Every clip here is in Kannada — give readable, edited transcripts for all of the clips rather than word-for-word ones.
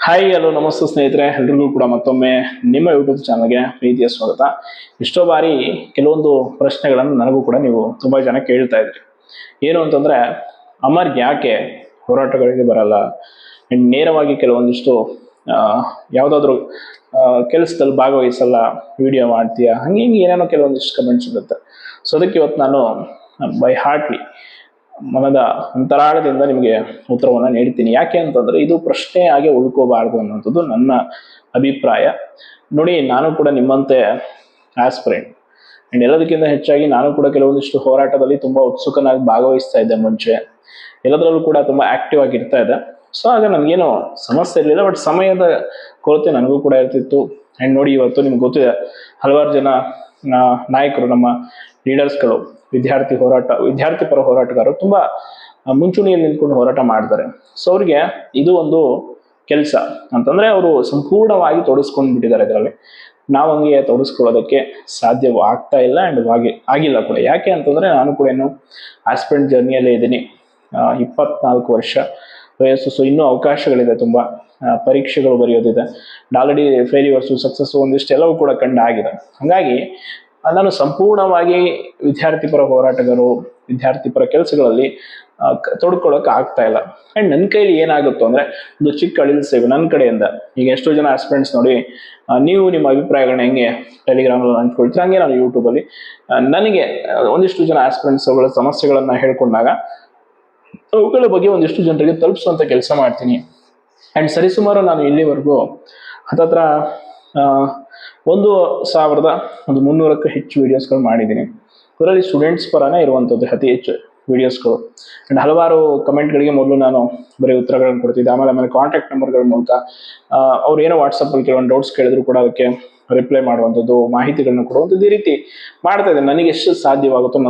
ಹಾಯ್ ಹಲೋ ನಮಸ್ತೆ ಸ್ನೇಹಿತರೆ, ಎಲ್ರಿಗೂ ಕೂಡ ಮತ್ತೊಮ್ಮೆ ನಿಮ್ಮ ಯೂಟ್ಯೂಬ್ ಚಾನಲ್ಗೆ ಪ್ರೀತಿಯ ಸ್ವಾಗತ. ಎಷ್ಟೋ ಬಾರಿ ಕೆಲವೊಂದು ಪ್ರಶ್ನೆಗಳನ್ನು ನನಗೂ ಕೂಡ ನೀವು ತುಂಬಾ ಜನ ಕೇಳ್ತಾ ಇದ್ರಿ. ಏನು ಅಂತಂದ್ರೆ, ಅಮರ್ ಯಾಕೆ ಹೋರಾಟಗಳಿಗೆ ಬರಲ್ಲ, ನೇರವಾಗಿ ಕೆಲವೊಂದಿಷ್ಟು ಯಾವುದಾದ್ರೂ ಕೆಲಸದಲ್ಲಿ ಭಾಗವಹಿಸಲ್ಲ, ವಿಡಿಯೋ ಮಾಡ್ತೀಯಾ, ಹಂಗೆ ಹಿಂಗೆ ಏನೇನೋ ಕೆಲವೊಂದಿಷ್ಟು ಕಮೆಂಟ್ಸ್ ಇರುತ್ತೆ. ಸೊ ಅದಕ್ಕೆ ಇವತ್ತು ನಾನು ಬೈ ಹಾರ್ಟ್ಲಿ ಮನದ ಅಂತರಾಳದಿಂದ ನಿಮಗೆ ಉತ್ತರವನ್ನು ನೀಡ್ತೀನಿ. ಯಾಕೆ ಅಂತಂದ್ರೆ, ಇದು ಪ್ರಶ್ನೆ ಆಗಿ ಉಳ್ಕೋಬಾರ್ದು ಅನ್ನೋಂಥದ್ದು ನನ್ನ ಅಭಿಪ್ರಾಯ. ನೋಡಿ, ನಾನು ಕೂಡ ನಿಮ್ಮಂತೆ ಆಸ್ಪಿರೆಂಟ್ ಅಂಡ್ ಎಲ್ಲದಕ್ಕಿಂತ ಹೆಚ್ಚಾಗಿ ನಾನು ಕೂಡ ಕೆಲವೊಂದಿಷ್ಟು ಹೋರಾಟದಲ್ಲಿ ತುಂಬಾ ಉತ್ಸುಕನಾಗಿ ಭಾಗವಹಿಸ್ತಾ ಇದ್ದೆ ಮುಂಚೆ. ಎಲ್ಲದರಲ್ಲೂ ಕೂಡ ತುಂಬಾ ಆಕ್ಟಿವ್ ಆಗಿ ಇರ್ತಾ ಇದ್ದೆ. ಸೊ ಆಗ ನನಗೇನು ಸಮಸ್ಯೆ ಇರಲಿಲ್ಲ, ಬಟ್ ಸಮಯದ ಕೊರತೆ ನನಗೂ ಕೂಡ ಇರ್ತಿತ್ತು. ಅಂಡ್ ನೋಡಿ, ಇವತ್ತು ನಿಮ್ಗೆ ಗೊತ್ತಿದೆ, ಹಲವಾರು ಜನ ನಾಯಕರು, ನಮ್ಮ ಲೀಡರ್ಸ್ಗಳು, ವಿದ್ಯಾರ್ಥಿ ಪರ ಹೋರಾಟಗಾರರು ತುಂಬಾ ಮುಂಚೂಣಿಯಲ್ಲಿ ನಿಂತ್ಕೊಂಡು ಹೋರಾಟ ಮಾಡ್ತಾರೆ. ಸೊ ಅವ್ರಿಗೆ ಇದು ಒಂದು ಕೆಲಸ ಅಂತಂದ್ರೆ ಅವರು ಸಂಪೂರ್ಣವಾಗಿ ತೊಡಸ್ಕೊಂಡು ಬಿಟ್ಟಿದ್ದಾರೆ ಇದರಲ್ಲಿ. ನಾವು ಹಂಗೆ ತೊಡಸ್ಕೊಳ್ಳೋದಕ್ಕೆ ಸಾಧ್ಯವಾಗ್ತಾ ಇಲ್ಲ ಅಂಡ್ ಆಗಿಲ್ಲ ಕೂಡ. ಯಾಕೆ ಅಂತಂದ್ರೆ, ನಾನು ಕೂಡ ಇನ್ನು ಆಸ್ಪಿರೆಂಟ್ ಜರ್ನಿಯಲ್ಲೇ ಇದ್ದೀನಿ. 24 ವರ್ಷ ವಯಸ್ಸು. ಸೊ ಇನ್ನೂ ಅವಕಾಶಗಳಿದೆ, ತುಂಬಾ ಪರೀಕ್ಷೆಗಳು ಬರೆಯೋದಿದೆ. ಆಲ್ರೆಡಿ ಫೇಲ್ಯೂರ್ಸು, ಸಕ್ಸಸ್ ಒಂದಿಷ್ಟು ಎಲ್ಲವೂ ಕೂಡ ಕಂಡಾಗಿದೆ. ಹಾಗಾಗಿ ನಾನು ಸಂಪೂರ್ಣವಾಗಿ ವಿದ್ಯಾರ್ಥಿ ಪರ ಹೋರಾಟಗಾರರು, ವಿದ್ಯಾರ್ಥಿ ಪರ ಕೆಲಸಗಳಲ್ಲಿ ತೊಡ್ಕೊಳ್ಳೋಕೆ ಆಗ್ತಾ ಇಲ್ಲ. ಅಂಡ್ ನನ್ನ ಕೈಲಿ ಏನಾಗುತ್ತೋ ಅಂದ್ರೆ, ಒಂದು ಚಿಕ್ಕ ಅಳಿಲು ಸೇವೆ ನನ್ನ ಕಡೆಯಿಂದ. ಈಗ ಎಷ್ಟೋ ಜನ ಆಸ್ಪಿರೆಂಟ್ಸ್ ನೋಡಿ, ನೀವು ನಿಮ್ಮ ಅಭಿಪ್ರಾಯಗಳನ್ನ ಹೆಂಗೆ ಟೆಲಿಗ್ರಾಮಲ್ಲಿ ಹಂಚ್ಕೊಳ್ತೀರ, ಹಂಗೆ ನಾನು ಯೂಟ್ಯೂಬಲ್ಲಿ ನನಗೆ ಒಂದಿಷ್ಟು ಜನ ಆಸ್ಪಿರೆಂಟ್ಸ್ ಅವುಗಳ ಸಮಸ್ಯೆಗಳನ್ನ ಹೇಳ್ಕೊಂಡಾಗ ಅವುಗಳ ಬಗ್ಗೆ ಒಂದಿಷ್ಟು ಜನರಿಗೆ ತಲುಪಿಸುವಂತ ಕೆಲಸ ಮಾಡ್ತೀನಿ. ಅಂಡ್ ಸರಿಸುಮಾರು ನಾನು ಇಲ್ಲಿವರೆಗೂ ಹತ್ತತ್ರ 1300ಕ್ಕೂ ಹೆಚ್ಚು ವಿಡಿಯೋಸ್ಗಳು ಮಾಡಿದ್ದೀನಿ. ಅದರಲ್ಲಿ ಸ್ಟೂಡೆಂಟ್ಸ್ ಪರನೇ ಇರುವಂಥದ್ದು ಅತಿ ಹೆಚ್ಚು ವಿಡಿಯೋಸ್ಗಳು. ಅಂಡ್ ಹಲವಾರು ಕಮೆಂಟ್ಗಳಿಗೆ ಮೊದಲು ನಾನು ಬರೀ ಉತ್ತರಗಳನ್ನು ಕೊಡ್ತಿದ್ದೆ. ಆಮೇಲೆ ಕಾಂಟ್ಯಾಕ್ಟ್ ನಂಬರ್ಗಳ ಮೂಲಕ ಅವ್ರು ಏನೋ ವಾಟ್ಸಪ್ಪಲ್ಲಿ ಕೆಲವೊಂದು ಡೌಟ್ಸ್ ಕೇಳಿದ್ರು ಕೂಡ ಅದಕ್ಕೆ ರಿಪ್ಲೈ ಮಾಡುವಂಥದ್ದು, ಮಾಹಿತಿಗಳನ್ನ ಕೊಡುವಂಥದ್ದು, ಈ ರೀತಿ ಮಾಡ್ತಾ ಇದ್ದೆ. ನನಗೆ ಎಷ್ಟು ಸಾಧ್ಯವಾಗುತ್ತೋ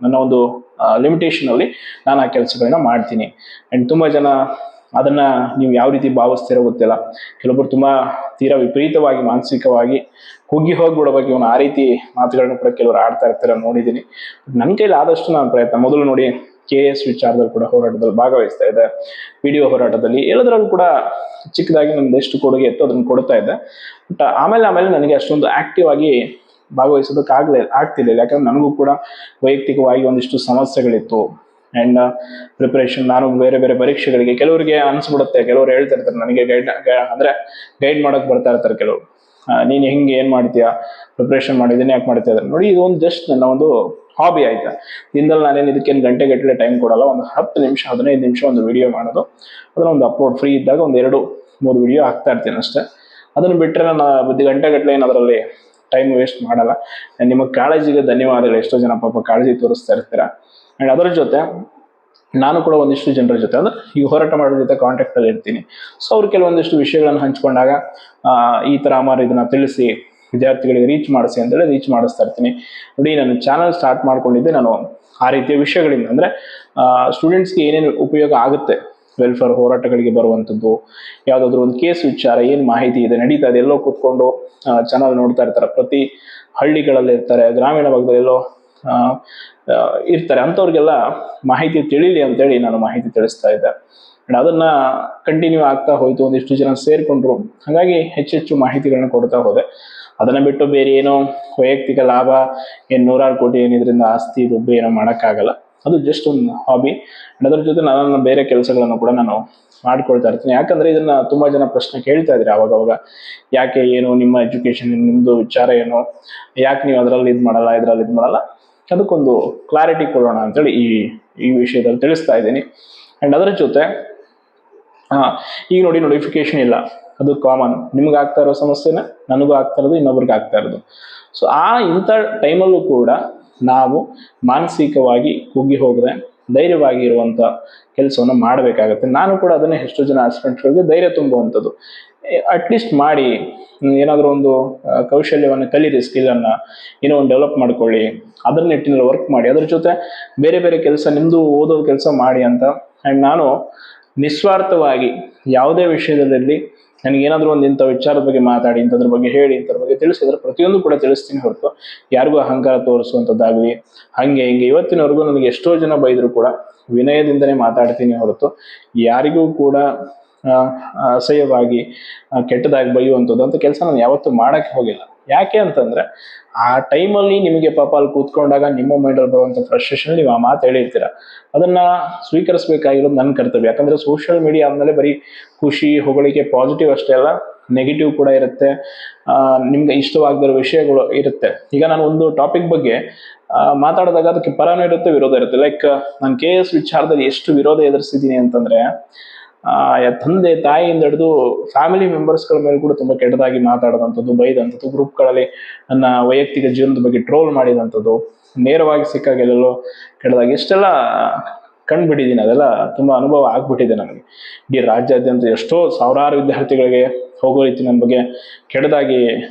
ನನ್ನ ಒಂದು ಲಿಮಿಟೇಷನ್ ಅಲ್ಲಿ ನಾನು ಆ ಕೆಲಸಗಳನ್ನ ಮಾಡ್ತೀನಿ. ಅಂಡ್ ತುಂಬಾ ಜನ ಅದನ್ನ ನೀವು ಯಾವ ರೀತಿ ಭಾವಿಸ್ತಿರೋ ಗೊತ್ತಿಲ್ಲ. ಕೆಲವೊಬ್ಬರು ತುಂಬಾ ತೀರಾ ವಿಪರೀತವಾಗಿ ಮಾನಸಿಕವಾಗಿ ಹೋಗ್ಬಿಡಬೇಕು ಇವನು, ಆ ರೀತಿ ಮಾತುಗಳನ್ನ ಕೂಡ ಕೆಲವರು ಆಡ್ತಾ ಇರ್ತಾರೆ, ನೋಡಿದ್ದೀನಿ. ನನ್ನ ಕೈಲಿ ಆದಷ್ಟು ನಾನು ಪ್ರಯತ್ನ. ಮೊದಲು ನೋಡಿ, KS ವಿಚಾರದಲ್ಲಿ ಕೂಡ ಹೋರಾಟದಲ್ಲಿ ಭಾಗವಹಿಸ್ತಾ ಇದ್ದೆ, ವಿಡಿಯೋ ಹೋರಾಟದಲ್ಲಿ, ಎಲ್ಲದರಲ್ಲೂ ಕೂಡ ಚಿಕ್ಕದಾಗಿ ನಮ್ದು ಎಷ್ಟು ಕೊಡುಗೆ ಇತ್ತು ಅದನ್ನು ಕೊಡ್ತಾ ಇದ್ದೆ. ಬಟ್ ಆಮೇಲೆ ನನಗೆ ಅಷ್ಟೊಂದು ಆಕ್ಟಿವ್ ಆಗಿ ಭಾಗವಹಿಸೋದಕ್ಕೆ ಆಗ್ತಿರ್ಲಿಲ್ಲ. ಯಾಕಂದ್ರೆ ನನಗೂ ಕೂಡ ವೈಯಕ್ತಿಕವಾಗಿ ಒಂದಿಷ್ಟು ಸಮಸ್ಯೆಗಳಿತ್ತು. ಅಂಡ್ ಪ್ರಿಪರೇಷನ್, ನಾನು ಬೇರೆ ಬೇರೆ ಪರೀಕ್ಷೆಗಳಿಗೆ, ಕೆಲವರಿಗೆ ಅನ್ಸ್ಬಿಡುತ್ತೆ, ಕೆಲವರು ಹೇಳ್ತಾ ಇರ್ತಾರೆ ನನಗೆ ಗೈಡ್ ಮಾಡಕ್ ಬರ್ತಾ ಇರ್ತಾರೆ ಕೆಲವರು, ನೀನು ಹೆಂಗೆ ಏನ್ ಮಾಡ್ತೀಯಾ, ಪ್ರಿಪರೇಷನ್ ಮಾಡಿದ್ದೀನಿ ಯಾಕೆ ಮಾಡ್ತಾ ಇದ್ದಾರೆ. ನೋಡಿ, ಇದು ಒಂದು ಜಸ್ಟ್ ನನ್ನ ಒಂದು ಹಾಬಿ ಆಯ್ತಾ. ದಿನದಲ್ಲಿ ನಾನೇನು ಇದಕ್ಕೇನು ಗಂಟೆಗಟ್ಟಲೆ ಟೈಮ್ ಕೊಡಲ್ಲ. ಒಂದು 10 ನಿಮಿಷ 15 ನಿಮಿಷ ಒಂದು ವಿಡಿಯೋ ಮಾಡೋದು, ಅದನ್ನ ಒಂದು ಅಪ್ಲೋಡ್, ಫ್ರೀ ಇದ್ದಾಗ ಒಂದು 2-3 ವಿಡಿಯೋ ಹಾಕ್ತಾ ಇರ್ತೀನಿ ಅಷ್ಟೇ. ಅದನ್ನು ಬಿಟ್ಟರೆ ನಾನು ಗಂಟೆಗಟ್ಟಲೆ ಏನು ಅದರಲ್ಲಿ ಟೈಮ್ ವೇಸ್ಟ್ ಮಾಡಲ್ಲ. ನಿಮ್ಮ ಕಾಳಜಿಗೆ ಧನ್ಯವಾದಗಳು. ಎಷ್ಟೋ ಜನ ಪಾಪ ಕಾಳಜಿ ತೋರಿಸ್ತಾ ಇರ್ತೀರಾ. ಅಂಡ್ ಅದರ ಜೊತೆ ನಾನು ಕೂಡ ಒಂದಿಷ್ಟು ಜನರ ಜೊತೆ, ಅಂದ್ರೆ ಈ ಹೋರಾಟ ಮಾಡೋರ ಜೊತೆ ಕಾಂಟ್ಯಾಕ್ಟ್ ಅಲ್ಲಿ ಇರ್ತೀನಿ. ಸೊ ಅವ್ರು ಕೆಲವೊಂದಿಷ್ಟು ವಿಷಯಗಳನ್ನು ಹಂಚ್ಕೊಂಡಾಗ ಈ ತರ ಅಮರ್ ಇದನ್ನ ತಿಳಿಸಿ, ವಿದ್ಯಾರ್ಥಿಗಳಿಗೆ ರೀಚ್ ಮಾಡಿಸಿ ಅಂತೇಳಿ ರೀಚ್ ಮಾಡಿಸ್ತಾ ಇರ್ತೀನಿ. ನೋಡಿ, ನಾನು ಚಾನಲ್ ಸ್ಟಾರ್ಟ್ ಮಾಡ್ಕೊಂಡಿದ್ದೆ ನಾನು ಆ ರೀತಿಯ ವಿಷಯಗಳಿಂದ. ಅಂದ್ರೆ ಸ್ಟೂಡೆಂಟ್ಸ್ಗೆ ಏನೇನು ಉಪಯೋಗ ಆಗುತ್ತೆ, ವೆಲ್ಫೇರ್ ಹೋರಾಟಗಳಿಗೆ ಬರುವಂಥದ್ದು, ಯಾವುದಾದ್ರೂ ಒಂದು ಕೇಸ್ ವಿಚಾರ ಏನು ಮಾಹಿತಿ ಇದೆ ನಡೀತಾ ಇದೆ, ಎಲ್ಲೋ ಕೂತ್ಕೊಂಡು ಚಾನಲ್ ನೋಡ್ತಾ ಇರ್ತಾರೆ. ಪ್ರತಿ ಹಳ್ಳಿಗಳಲ್ಲಿ ಇರ್ತಾರೆ, ಗ್ರಾಮೀಣ ಭಾಗದಲ್ಲಿ ಎಲ್ಲೋ ಇರ್ತಾರೆ, ಅಂಥವ್ರಿಗೆಲ್ಲ ಮಾಹಿತಿ ತಿಳಿಲಿ ಅಂತೇಳಿ ನಾನು ಮಾಹಿತಿ ತಿಳಿಸ್ತಾ ಇದ್ದೆ. ಅಂಡ್ ಅದನ್ನ ಕಂಟಿನ್ಯೂ ಆಗ್ತಾ ಹೋಯ್ತು. ಒಂದಿಷ್ಟು ಜನ ಸೇರ್ಕೊಂಡ್ರು, ಹಾಗಾಗಿ ಹೆಚ್ಚೆಚ್ಚು ಮಾಹಿತಿಗಳನ್ನ ಕೊಡ್ತಾ ಹೋದೆ. ಅದನ್ನ ಬಿಟ್ಟು ಬೇರೆ ಏನೋ ವೈಯಕ್ತಿಕ ಲಾಭ, 100 ಕೋಟಿ ಇದರಿಂದ ಆಸ್ತಿ ದುಡ್ಡು ಏನೋ ಮಾಡೋಕ್ಕಾಗಲ್ಲ. ಅದು ಜಸ್ಟ್ ಒಂದು ಹಾಬಿ. ಅಂಡ್ ಅದ್ರ ಜೊತೆ ನನ್ನ ಬೇರೆ ಕೆಲಸಗಳನ್ನು ಕೂಡ ನಾನು ಮಾಡ್ಕೊಳ್ತಾ ಇರ್ತೀನಿ. ಯಾಕಂದ್ರೆ ಇದನ್ನ ತುಂಬಾ ಜನ ಪ್ರಶ್ನೆ ಕೇಳ್ತಾ ಇದ್ರಿ ಅವಾಗ, ಯಾಕೆ, ಏನು ನಿಮ್ಮ ಎಜುಕೇಶನ್, ನಿಮ್ದು ವಿಚಾರ ಏನು, ಯಾಕೆ ನೀವು ಅದರಲ್ಲಿ ಇದು ಮಾಡಲ್ಲ, ಇದ್ರಲ್ಲಿ ಇದು ಮಾಡಲ್ಲ, ಅದಕ್ಕೊಂದು ಕ್ಲಾರಿಟಿ ಕೊಡೋಣ ಅಂತೇಳಿ ಈ ವಿಷಯದಲ್ಲಿ ತಿಳಿಸ್ತಾ ಇದ್ದೀನಿ. ಅಂಡ್ ಅದರ ಜೊತೆ ಈಗ ನೋಡಿ, ನೋಟಿಫಿಕೇಶನ್ ಇಲ್ಲ, ಅದು ಕಾಮನ್. ನಿಮ್ಗೆ ಆಗ್ತಾ ಇರೋ ಸಮಸ್ಯೆನ ನನಗೂ ಆಗ್ತಾ ಇರೋದು, ಇನ್ನೊಬ್ರಿಗೆ ಆಗ್ತಾ ಇರೋದು. ಸೊ ಇಂಥ ಟೈಮಲ್ಲೂ ಕೂಡ ನಾವು ಮಾನಸಿಕವಾಗಿ ಕುಗ್ಗಿ ಹೋಗದೆ ಧೈರ್ಯವಾಗಿ ಇರುವಂತ ಕೆಲಸವನ್ನು ಮಾಡಬೇಕಾಗತ್ತೆ. ನಾನು ಕೂಡ ಅದನ್ನೇ ಎಷ್ಟೋ ಜನ ಆಸ್ಪಿರೆಂಟ್ಸ್ಗಳಿಗೆ ಧೈರ್ಯ ತುಂಬುವಂಥದ್ದು. ಅಟ್ಲೀಸ್ಟ್ ಮಾಡಿ, ಏನಾದರೂ ಒಂದು ಕೌಶಲ್ಯವನ್ನು ಕಲೀರಿ, ಸ್ಕಿಲ್ಲನ್ನು ಏನೋ ಒಂದು ಡೆವಲಪ್ ಮಾಡ್ಕೊಳ್ಳಿ, ಅದರ ನಿಟ್ಟಿನಲ್ಲಿ ವರ್ಕ್ ಮಾಡಿ, ಅದ್ರ ಜೊತೆ ಬೇರೆ ಬೇರೆ ಕೆಲಸ, ನಿಮ್ಮದು ಓದೋದು ಕೆಲಸ ಮಾಡಿ ಅಂತ. ಆ್ಯಂಡ್ ನಾನು ನಿಸ್ವಾರ್ಥವಾಗಿ ಯಾವುದೇ ವಿಷಯದಲ್ಲಿ ನನಗೇನಾದರೂ ಒಂದು ಇಂಥ ವಿಚಾರದ ಬಗ್ಗೆ ಮಾತಾಡಿ, ಇಂಥದ್ರ ಬಗ್ಗೆ ಹೇಳಿ, ಇಂಥದ್ರ ಬಗ್ಗೆ ತಿಳಿಸಿದ್ರೆ ಪ್ರತಿಯೊಂದು ಕೂಡ ತಿಳಿಸ್ತೀನಿ ಹೊರತು ಯಾರಿಗೂ ಅಹಂಕಾರ ತೋರಿಸುವಂಥದ್ದಾಗಲಿ ಹಂಗೆ ಹಿಂಗೆ. ಇವತ್ತಿನವರೆಗೂ ನನಗೆ ಎಷ್ಟೋ ಜನ ಬೈದರೂ ಕೂಡ ವಿನಯದಿಂದನೇ ಮಾತಾಡ್ತೀನಿ ಹೊರತು ಯಾರಿಗೂ ಕೂಡ ಅಸಹ್ಯವಾಗಿ ಕೆಟ್ಟದಾಗಿ ಬೈಯುವಂಥದ್ದು ಅಂತ ಕೆಲಸ ನಾನು ಯಾವತ್ತೂ ಮಾಡಕ್ಕೆ ಹೋಗಿಲ್ಲ. ಯಾಕೆ ಅಂತಂದ್ರೆ ಆ ಟೈಮಲ್ಲಿ ನಿಮಗೆ ಪಾಪ ಅಲ್ಲಿ ಕೂತ್ಕೊಂಡಾಗ ನಿಮ್ಮ ಮೈಂಡಲ್ಲಿ ಬರುವಂಥ ಫ್ರಸ್ಟ್ರೇಷನ್ ನೀವು ಆ ಮಾತು ಹೇಳಿರ್ತೀರ, ಅದನ್ನ ಸ್ವೀಕರಿಸಬೇಕಾಗಿರೋದು ನನ್ನ ಕರ್ತವ್ಯ. ಯಾಕಂದ್ರೆ ಸೋಷಿಯಲ್ ಮೀಡಿಯಾ ಆದ್ಮೇಲೆ ಬರೀ ಖುಷಿ ಹೊಗಳಿಕೆ ಪಾಸಿಟಿವ್ ಅಷ್ಟೇ ಅಲ್ಲ, ನೆಗೆಟಿವ್ ಕೂಡ ಇರುತ್ತೆ, ನಿಮ್ಗೆ ಇಷ್ಟವಾಗದಿರೋ ವಿಷಯಗಳು ಇರುತ್ತೆ. ಈಗ ನಾನು ಒಂದು ಟಾಪಿಕ್ ಬಗ್ಗೆ ಮಾತಾಡಿದಾಗ ಅದಕ್ಕೆ ಪರನೂ ಇರುತ್ತೆ, ವಿರೋಧ ಇರುತ್ತೆ. ಲೈಕ್ ನಾನು KS ವಿಚಾರದಲ್ಲಿ ಎಷ್ಟು ವಿರೋಧ ಎದುರಿಸಿದ್ದೀನಿ ಅಂತಂದ್ರೆ ತಂದೆ ತಾಯಿಯಿಂದ ಹಿಡಿದು ಫ್ಯಾಮಿಲಿ ಮೆಂಬರ್ಸ್ಗಳ ಮೇಲೆ ಕೂಡ ತುಂಬಾ ಕೆಟ್ಟದಾಗಿ ಮಾತಾಡೋದಂಥದ್ದು, ಬೈದಂಥದ್ದು, ಗ್ರೂಪ್ಗಳಲ್ಲಿ ನನ್ನ ವೈಯಕ್ತಿಕ ಜೀವನದ ಬಗ್ಗೆ ಟ್ರೋಲ್ ಮಾಡಿದಂಥದ್ದು, ನೇರವಾಗಿ ಸಿಕ್ಕಾಗ ಎಲ್ಲೆಲ್ಲೋ ಕೆಟ್ಟದಾಗಿ ಇಷ್ಟೆಲ್ಲ ಕಂಡುಬಿಟ್ಟಿದ್ದೀನಿ. ಅದೆಲ್ಲ ತುಂಬಾ ಅನುಭವ ಆಗ್ಬಿಟ್ಟಿದೆ ನನಗೆ. ಇಡೀ ರಾಜ್ಯಾದ್ಯಂತ ಎಷ್ಟೋ ಸಾವಿರಾರು ವಿದ್ಯಾರ್ಥಿಗಳಿಗೆ ಹೋಗೋ ರೀತಿ ನನ್ನ ಬಗ್ಗೆ ಕೆಟ್ಟದಾಗಿ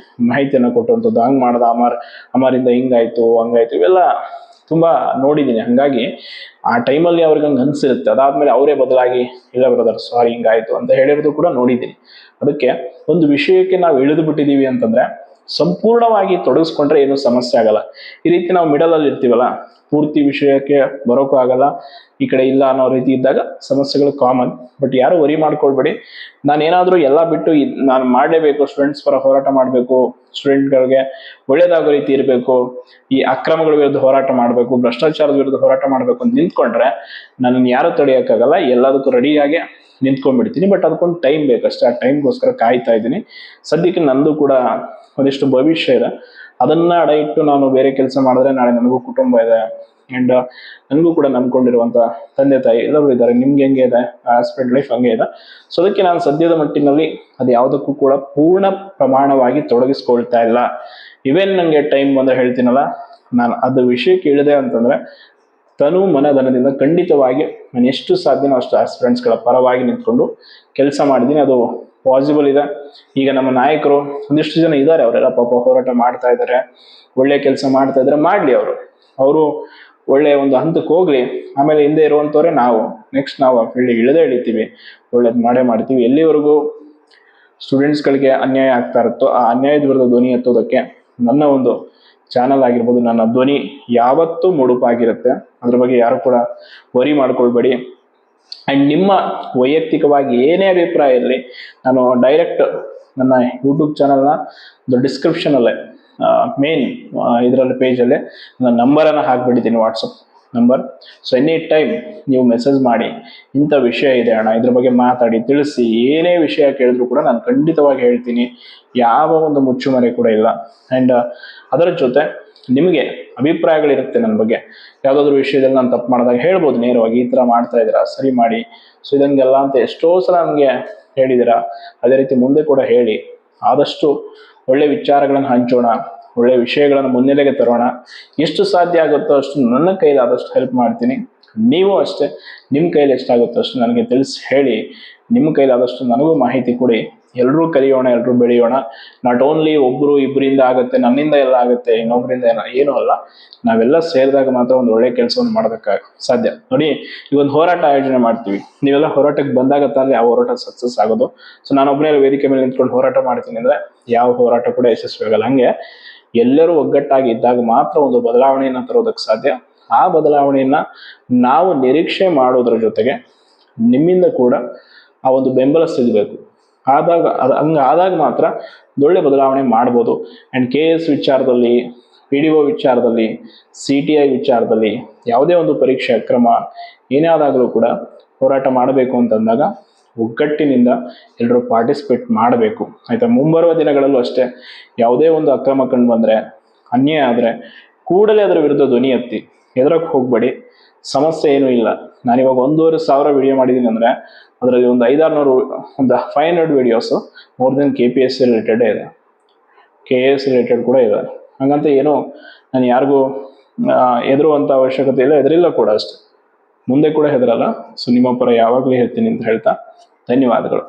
ಮಾಹಿತಿಯನ್ನು ಕೊಟ್ಟುವಂಥದ್ದು, ಹಂಗೆ ಮಾಡ್ದ ಅಮರಿಂದ ಹಿಂಗಾಯ್ತು ಹಂಗಾಯ್ತು, ಇವೆಲ್ಲ ತುಂಬಾ ನೋಡಿದ್ದೀನಿ. ಹಂಗಾಗಿ ಆ ಟೈಮಲ್ಲಿ ಅವ್ರಿಗೆ ಹಂಗೆ ಅನ್ಸಿರುತ್ತೆ. ಅದಾದ್ಮೇಲೆ ಅವರೇ ಬದಲಾಗಿ ಇಲ್ಲ ಬ್ರದರ್ ಸಾರಿ ಹಿಂಗಾಯ್ತು ಅಂತ ಹೇಳಿರೋದು ಕೂಡ ನೋಡಿದ್ದೀನಿ. ಅದಕ್ಕೆ ಒಂದು ವಿಷಯಕ್ಕೆ ನಾವು ಇಳಿದು ಬಿಟ್ಟಿದೀವಿ ಅಂತಂದ್ರೆ ಸಂಪೂರ್ಣವಾಗಿ ತೊಡಗಿಸ್ಕೊಂಡ್ರೆ ಏನು ಸಮಸ್ಯೆ ಆಗಲ್ಲ. ಈ ರೀತಿ ನಾವು ಮಿಡಲ್ ಅಲ್ಲಿ ಇರ್ತೀವಲ್ಲ, ಪೂರ್ತಿ ವಿಷಯಕ್ಕೆ ಬರೋಕ್ಕೂ ಆಗಲ್ಲ, ಈ ಕಡೆ ಇಲ್ಲ ಅನ್ನೋ ರೀತಿ ಇದ್ದಾಗ ಸಮಸ್ಯೆಗಳು ಕಾಮನ್. ಬಟ್ ಯಾರು ವರಿ ಮಾಡ್ಕೊಳ್ಬೇಡಿ. ನಾನೇನಾದ್ರೂ ಎಲ್ಲ ಬಿಟ್ಟು ನಾನು ಮಾಡಲೇಬೇಕು, ಸ್ಟೂಡೆಂಟ್ಸ್ ಪರ ಹೋರಾಟ ಮಾಡಬೇಕು, ಸ್ಟೂಡೆಂಟ್ಗಳಿಗೆ ಒಳ್ಳೇದಾಗೋ ರೀತಿ ಇರಬೇಕು, ಈ ಅಕ್ರಮಗಳ ವಿರುದ್ಧ ಹೋರಾಟ ಮಾಡಬೇಕು, ಭ್ರಷ್ಟಾಚಾರದ ವಿರುದ್ಧ ಹೋರಾಟ ಮಾಡಬೇಕು ಅಂತ ನಿಂತ್ಕೊಂಡ್ರೆ ನನ್ನನ್ನು ಯಾರು ತಡೆಯೋಕ್ಕಾಗಲ್ಲ. ಎಲ್ಲದಕ್ಕೂ ರೆಡಿಯಾಗಿ ನಿಂತ್ಕೊಂಡ್ಬಿಡ್ತೀನಿ. ಬಟ್ ಅದಕ್ಕೊಂದು ಟೈಮ್ ಬೇಕಷ್ಟೇ. ಆ ಟೈಮ್ಗೋಸ್ಕರ ಕಾಯ್ತಾ ಇದ್ದೀನಿ. ಸದ್ಯಕ್ಕೆ ನಂದು ಕೂಡ ಒಂದಿಷ್ಟು ಭವಿಷ್ಯ ಇದೆ. ಅದನ್ನ ಅಡ ಇಟ್ಟು ನಾನು ಬೇರೆ ಕೆಲಸ ಮಾಡಿದ್ರೆ ನಾಳೆ ನನಗೂ ಕುಟುಂಬ ಇದೆ, ಅಂಡ್ ನನಗೂ ಕೂಡ ನಂಬ್ಕೊಂಡಿರುವಂತ ತಂದೆ ತಾಯಿ ಎಲ್ಲರೂ ಇದ್ದಾರೆ. ನಿಮ್ಗೆ ಹೆಂಗೆ ಇದೆ ಹಾಸ್ಪಿಟಲ್ ಲೈಫ್ ಹಂಗೆ ಇದೆ. ಸೊ ಅದಕ್ಕೆ ನಾನು ಸದ್ಯದ ಮಟ್ಟಿನಲ್ಲಿ ಅದು ಯಾವುದಕ್ಕೂ ಕೂಡ ಪೂರ್ಣ ಪ್ರಮಾಣವಾಗಿ ತೊಡಗಿಸ್ಕೊಳ್ತಾ ಇಲ್ಲ. ಇವೇನ್ ನಂಗೆ ಟೈಮ್ ಬಂದ್ರೆ ಹೇಳ್ತೀನಲ್ಲ, ನಾನು ಅದು ವಿಷಯಕ್ಕೆ ಇಳಿದೆ ಅಂತಂದ್ರೆ ತನು ಮನಧನದಿಂದ ಖಂಡಿತವಾಗಿ ನಾನು ಎಷ್ಟು ಸಾಧ್ಯನೋ ಅಷ್ಟು ಆಸ್ಪಿರೆಂಟ್ಸ್ಗಳ ಪರವಾಗಿ ನಿಂತ್ಕೊಂಡು ಕೆಲಸ ಮಾಡಿದ್ದೀನಿ. ಅದು ಪಾಸಿಬಲ್ ಇದೆ. ಈಗ ನಮ್ಮ ನಾಯಕರು ಒಂದಿಷ್ಟು ಜನ ಇದ್ದಾರೆ, ಅವರೆಲ್ಲ ಪಾಪ ಹೋರಾಟ ಮಾಡ್ತಾ ಇದ್ದಾರೆ, ಒಳ್ಳೆ ಕೆಲಸ ಮಾಡ್ತಾ ಇದ್ದಾರೆ, ಮಾಡ್ಲಿ ಅವರು ಒಳ್ಳೆ ಒಂದು ಹಂತಕ್ಕೆ ಹೋಗ್ಲಿ. ಆಮೇಲೆ ಹಿಂದೆ ಇರುವಂತವ್ರೆ ನಾವು ನೆಕ್ಸ್ಟ್ ನಾವು ಆ ಫೀಲ್ಡಿಗೆ ಇಳಿತೀವಿ, ಒಳ್ಳೇದು ಮಾಡೇ ಮಾಡ್ತೀವಿ. ಎಲ್ಲಿವರೆಗೂ ಸ್ಟೂಡೆಂಟ್ಸ್ಗಳಿಗೆ ಅನ್ಯಾಯ ಆಗ್ತಾ ಇರುತ್ತೋ ಆ ಅನ್ಯಾಯದ ವಿರುದ್ಧ ಧ್ವನಿ ಎತ್ತೋದಕ್ಕೆ ನನ್ನ ಒಂದು ಚಾನಲ್ ಆಗಿರ್ಬೋದು, ನನ್ನ ಧ್ವನಿ ಯಾವತ್ತೂ ಮುಡುಪಾಗಿರುತ್ತೆ. ಅದ್ರ ಬಗ್ಗೆ ಯಾರು ಕೂಡ ವರಿ ಮಾಡ್ಕೊಳ್ಬೇಡಿ. ಅಂಡ್ ನಿಮ್ಮ ವೈಯಕ್ತಿಕವಾಗಿ ಏನೇ ಅಭಿಪ್ರಾಯ ಇರಲಿ, ನಾನು ಡೈರೆಕ್ಟ್ ನನ್ನ ಯೂಟ್ಯೂಬ್ ಚಾನಲ್ನ ಡಿಸ್ಕ್ರಿಪ್ಷನ್ ಅಲ್ಲೇ ಮೇನ್ ಇದರಲ್ಲಿ ಪೇಜಲ್ಲೇ ನನ್ನ ನಂಬರನ್ನು ಹಾಕ್ಬಿಟ್ಟಿದ್ದೀನಿ, WhatsApp number. So any time ನೀವು ಮೆಸೇಜ್ ಮಾಡಿ, ಇಂಥ ವಿಷಯ ಇದೆ ಅಣ್ಣ ಇದ್ರ ಬಗ್ಗೆ ಮಾತಾಡಿ ತಿಳಿಸಿ, ಏನೇ ವಿಷಯ ಕೇಳಿದ್ರು ಕೂಡ ನಾನು ಖಂಡಿತವಾಗಿ ಹೇಳ್ತೀನಿ. ಯಾವ ಒಂದು ಮುಚ್ಚುಮರೆ ಕೂಡ ಇಲ್ಲ. ಆ್ಯಂಡ್ ಅದರ ಜೊತೆ ನಿಮಗೆ ಅಭಿಪ್ರಾಯಗಳಿರುತ್ತೆ ನನ್ನ ಬಗ್ಗೆ. ಯಾವುದಾದ್ರೂ ವಿಷಯದಲ್ಲಿ ನಾನು ತಪ್ಪು ಮಾಡಿದಾಗ ಹೇಳ್ಬೋದು ನೇರವಾಗಿ, ಈ ಥರ ಮಾಡ್ತಾ ಇದ್ದೀರಾ ಸರಿ ಮಾಡಿ, ಸೊ ಇದಂಗೆಲ್ಲ ಅಂತ ಎಷ್ಟೋ ಸಲ ನನಗೆ ಹೇಳಿದ್ದೀರಾ. ಅದೇ ರೀತಿ ಮುಂದೆ ಕೂಡ ಹೇಳಿ. ಆದಷ್ಟು ಒಳ್ಳೆ ವಿಚಾರಗಳನ್ನು ಹಂಚೋಣ, ಒಳ್ಳೆ ವಿಷಯಗಳನ್ನು ಮುನ್ನೆಲೆಗೆ ತರೋಣ. ಎಷ್ಟು ಸಾಧ್ಯ ಆಗುತ್ತೋ ಅಷ್ಟು ನನ್ನ ಕೈಲಾದಷ್ಟು ಹೆಲ್ಪ್ ಮಾಡ್ತೀನಿ. ನೀವು ಅಷ್ಟೇ ನಿಮ್ಮ ಕೈಲಿ ಎಷ್ಟಾಗುತ್ತೋ ಅಷ್ಟು ನನಗೆ ತಿಳಿಸಿ ಹೇಳಿ. ನಿಮ್ಮ ಕೈಲಾದಷ್ಟು ನನಗೂ ಮಾಹಿತಿ ಕೊಡಿ. ಎಲ್ಲರೂ ಕಲಿಯೋಣ, ಎಲ್ಲರೂ ಬೆಳೆಯೋಣ. ನಾಟ್ ಓನ್ಲಿ ಒಬ್ಬರು ಇಬ್ಬರಿಂದ ಆಗುತ್ತೆ, ನನ್ನಿಂದ ಎಲ್ಲ ಆಗುತ್ತೆ, ಇನ್ನೊಬ್ಬರಿಂದ ಏನೂ ಅಲ್ಲ. ನಾವೆಲ್ಲ ಸೇರಿದಾಗ ಮಾತ್ರ ಒಂದು ಒಳ್ಳೆ ಕೆಲಸವನ್ನು ಮಾಡೋದಕ್ಕೆ ಸಾಧ್ಯ. ನೋಡಿ, ಈಗ ಒಂದು ಹೋರಾಟ ಆಯೋಜನೆ ಮಾಡ್ತೀವಿ, ನೀವೆಲ್ಲ ಹೋರಾಟಕ್ಕೆ ಬಂದಾಗ ತಾನೇ ಯಾವ ಹೋರಾಟ ಸಕ್ಸಸ್ ಆಗೋದು. ಸೊ ನಾನೊಬ್ಬನೇ ವೇದಿಕೆ ಮೇಲೆ ನಿಂತ್ಕೊಂಡು ಹೋರಾಟ ಮಾಡ್ತೀನಿ ಅಂದರೆ ಯಾವ ಹೋರಾಟ ಕೂಡ ಯಶಸ್ವಿ ಆಗಲ್ಲ. ಹಂಗೆ ಎಲ್ಲರೂ ಒಗ್ಗಟ್ಟಾಗಿ ಇದ್ದಾಗ ಮಾತ್ರ ಒಂದು ಬದಲಾವಣೆಯನ್ನು ತರೋದಕ್ಕೆ ಸಾಧ್ಯ. ಆ ಬದಲಾವಣೆಯನ್ನ ನಾವು ನಿರೀಕ್ಷೆ ಮಾಡೋದ್ರ ಜೊತೆಗೆ ನಿಮ್ಮಿಂದ ಕೂಡ ಆ ಒಂದು ಬೆಂಬಲ ಸಿಗಬೇಕು. ಹಂಗಾದಾಗ ಮಾತ್ರ ಒಳ್ಳೆ ಬದಲಾವಣೆ ಮಾಡ್ಬೋದು. ಆ್ಯಂಡ್ KS ವಿಚಾರದಲ್ಲಿ, PDO ವಿಚಾರದಲ್ಲಿ, CTI ವಿಚಾರದಲ್ಲಿ, ಯಾವುದೇ ಒಂದು ಪರೀಕ್ಷೆ ಅಕ್ರಮ ಏನೇ ಆದಾಗಲೂ ಕೂಡ ಹೋರಾಟ ಮಾಡಬೇಕು ಅಂತಂದಾಗ ಒಗ್ಗಟ್ಟಿನಿಂದ ಎಲ್ಲರೂ ಪಾರ್ಟಿಸಿಪೇಟ್ ಮಾಡಬೇಕು, ಆಯಿತಾ. ಮುಂಬರುವ ದಿನಗಳಲ್ಲೂ ಅಷ್ಟೇ ಯಾವುದೇ ಒಂದು ಅಕ್ರಮ ಕಂಡು ಬಂದರೆ, ಅನ್ಯಾಯ ಆದರೆ ಕೂಡಲೇ ಅದರ ವಿರುದ್ಧ ಧ್ವನಿ ಎತ್ತಿ, ಹೆದರಕ್ಕೆ ಹೋಗಬೇಡಿ. ಸಮಸ್ಯೆ ಏನೂ ಇಲ್ಲ. ನಾನಿವಾಗ 1,500 ವಿಡಿಯೋ ಮಾಡಿದ್ದೀನಿ ಅಂದರೆ ಅದರಲ್ಲಿ ಒಂದು 500-600 ಒಂದು 500 ವಿಡಿಯೋಸು ಮೋರ್ ದೆನ್ KPSC ರಿಲೇಟೆಡೇ ಇದೆ, KS ರಿಲೇಟೆಡ್ ಕೂಡ ಇದೆ. ಹಾಗಂತ ಏನೋ ನಾನು ಯಾರಿಗೂ ಹೆದರುವಂಥ ಅವಶ್ಯಕತೆ ಇಲ್ಲ, ಹೆದರಿಲ್ಲ ಕೂಡ ಅಷ್ಟೆ, ಮುಂದೆ ಕೂಡ ಹೆದರಲ್ಲ. ಸೊ ನಿಮ್ಮ ಪರ ಯಾವಾಗಲೂ ಹೇಳ್ತೀನಿ ಅಂತ ಹೇಳ್ತಾ ಧನ್ಯವಾದಗಳು.